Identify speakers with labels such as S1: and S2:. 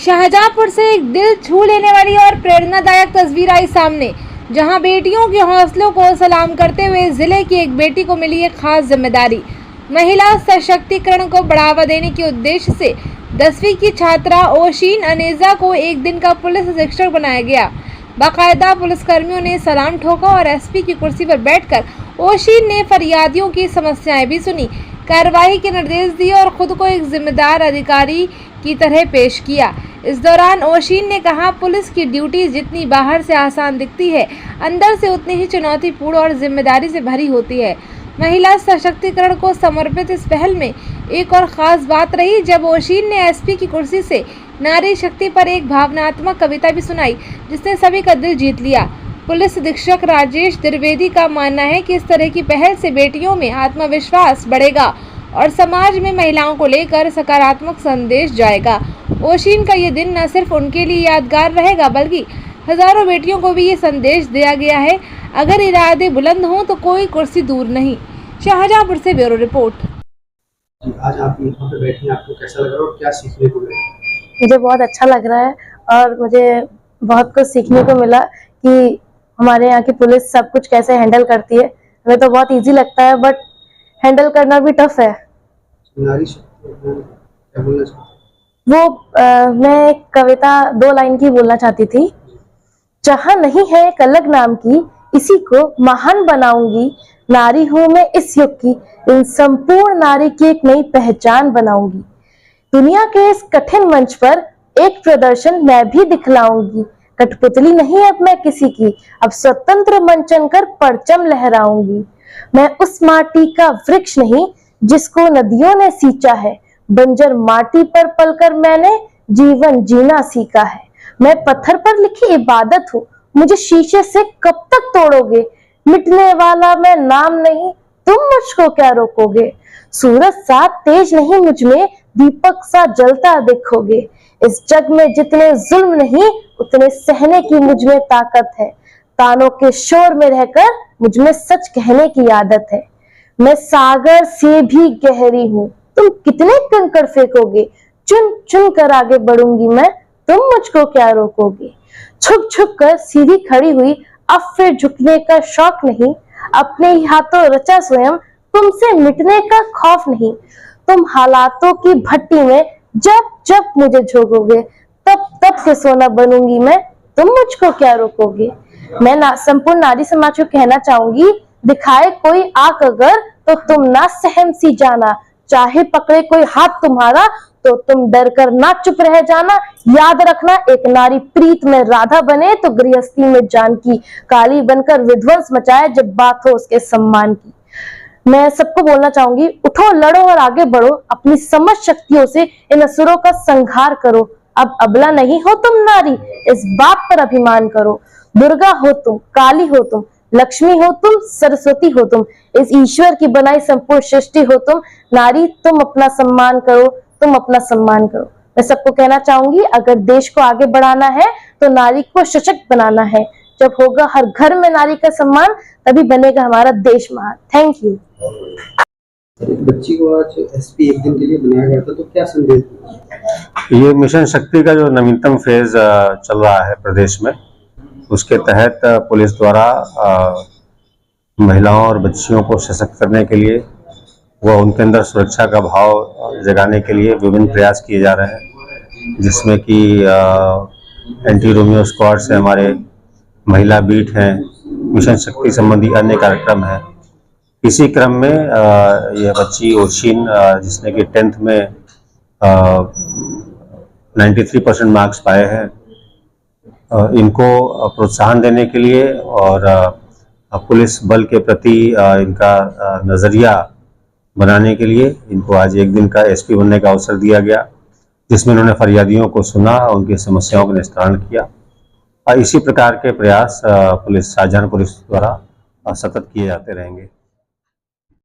S1: शाहजहांपुर से एक दिल छू लेने वाली और प्रेरणादायक तस्वीर आई सामने, जहां बेटियों के हौसलों को सलाम करते हुए जिले की एक बेटी को मिली एक खास जिम्मेदारी। महिला सशक्तिकरण को बढ़ावा देने के उद्देश्य से 10वीं की छात्रा ओशिन अनेजा को एक दिन का पुलिस अधीक्षक बनाया गया। बाकायदा पुलिसकर्मियों ने सलाम ठोका और एसपी की कुर्सी पर बैठकर ओशिन ने फरियादियों की समस्याएं भी सुनी, कार्रवाई के निर्देश दिए और खुद को एक जिम्मेदार अधिकारी की तरह पेश किया। इस दौरान ओशिन ने कहा, पुलिस की ड्यूटी जितनी बाहर से आसान दिखती है, अंदर से उतनी ही चुनौतीपूर्ण और जिम्मेदारी से भरी होती है। महिला सशक्तिकरण को समर्पित इस पहल में एक और ख़ास बात रही जब ओशिन ने एसपी की कुर्सी से नारी शक्ति पर एक भावनात्मक कविता भी सुनाई, जिसने सभी का दिल जीत लिया। पुलिस अधीक्षक राजेश द्विवेदी का मानना है कि इस तरह की पहल से बेटियों में आत्मविश्वास बढ़ेगा और समाज में महिलाओं को लेकर सकारात्मक संदेश जाएगा। ओशिन का ये दिन न सिर्फ उनके लिए यादगार रहेगा, बल्कि हजारों बेटियों को भी ये संदेश दिया गया है, अगर इरादे बुलंद हों तो कोई कुर्सी दूर नहीं। शाहजहांपुर से ब्यूरो रिपोर्ट।
S2: आज आप यहाँ पे बैठी हैं, आपको कैसा लग रहा है और क्या सीखने को मिला?
S3: मुझे बहुत अच्छा लग रहा है और मुझे बहुत कुछ सीखने को मिला कि हमारे यहाँ की पुलिस सब कुछ कैसे हैंडल करती है। हमें तो बहुत इजी लगता है, बट हैंडल करना भी टफ है।
S2: नारी शक्ति क्या बोलना चाहते?
S3: मैं एक कविता 2 लाइन की बोलना चाहती थी। जहाँ नहीं है एक अलग नाम की, इसी को महान बनाऊंगी। नारी हूँ मैं इस युग की, इन संपूर्ण नारी की एक नई पहचान बनाऊंगी। दुनिया के इस कठिन मंच पर एक प्रदर्शन मैं भी दिखलाऊंगी। कठपुतली नहीं अब मैं किसी की, अब स्वतंत्र मंचन कर परचम लहराऊंगी। मैं उस माटी का वृक्ष नहीं जिसको नदियों ने सींचा है, बंजर माटी पर पलकर मैंने जीवन जीना सीखा है। मैं पत्थर पर लिखी इबादत हूँ, मुझे शीशे से कब तक तोड़ोगे। मिटने वाला मैं नाम नहीं, तुम मुझको क्या रोकोगे। सूरज सा तेज नहीं मुझ में, दीपक सा जलता देखोगे। इस जग में जितने जुल्म नहीं, उतने सहने की मुझ में ताकत है। तानों के शोर में रहकर मुझ में सच कहने की आदत है। मैं सागर से भी गहरी हूँ, तुम कितने कंकड़ फेंकोगे। चुन चुन कर आगे बढ़ूंगी मैं, तुम मुझको क्या रोकोगे। छुप छुप कर सीधी खड़ी हुई, अब फिर झुकने का शौक नहीं। अपने ही हाथों रचा स्वयं, तुमसे मिटने का खौफ नहीं। तुम हालातों की भट्टी में जब जब मुझे झोंकोगे, तब तब से सोना बनूंगी मैं, तुम मुझको क्या रोकोगे। मैं संपूर्ण नारी समाज को कहना चाहूंगी, दिखाए कोई आंख अगर तो तुम ना सहम सी जाना। चाहे पकड़े कोई हाथ तुम्हारा तो तुम डर कर ना चुप रह जाना। याद रखना, एक नारी प्रीत में राधा बने तो गृहस्थी में जानकी, काली बनकर विध्वंस मचाए जब बात हो उसके सम्मान की। मैं सबको बोलना चाहूंगी, उठो लड़ो और आगे बढ़ो। अपनी समझ शक्तियों से इन असुरों का संहार करो। अब अबला नहीं हो तुम नारी, इस बात पर अभिमान करो। दुर्गा हो तुम, काली हो तुम, लक्ष्मी हो तुम, सरस्वती हो तुम, इस ईश्वर की बनाई संपूर्ण सृष्टि हो तुम। नारी तुम अपना सम्मान करो, तुम अपना सम्मान करो। मैं सबको कहना चाहूंगी, अगर देश को आगे बढ़ाना है तो नारी को सशक्त बनाना है। जब होगा हर घर में नारी का सम्मान, तभी बनेगा हमारा देश महान। Thank you.
S2: बच्ची को आज एसपी एक दिन के लिए बनाया गया था, तो क्या संदेश?
S4: ये मिशन शक्ति का जो नवीनतम फेज चल रहा है प्रदेश में, उसके तहत पुलिस द्वारा महिलाओं और बच्चियों को सशक्त करने के लिए व उनके अंदर सुरक्षा का भाव जगाने के लिए विभिन्न प्रयास किए जा रहे हैं, जिसमें कि एंटी रोमियो स्क्वाड से हमारे महिला बीट हैं, मिशन शक्ति संबंधी अन्य कार्यक्रम हैं। इसी क्रम में यह बच्ची ओशिन, जिसने कि 10th में 93% मार्क्स पाए हैं, इनको प्रोत्साहन देने के लिए और पुलिस बल के प्रति इनका नज़रिया बनाने के लिए इनको आज एक दिन का एसपी बनने का अवसर दिया गया, जिसमें उन्होंने फरियादियों को सुना, उनकी समस्याओं का निस्तारण किया। इसी प्रकार के प्रयास शाहजहांपुर पुलिस द्वारा सतत किए जाते रहेंगे।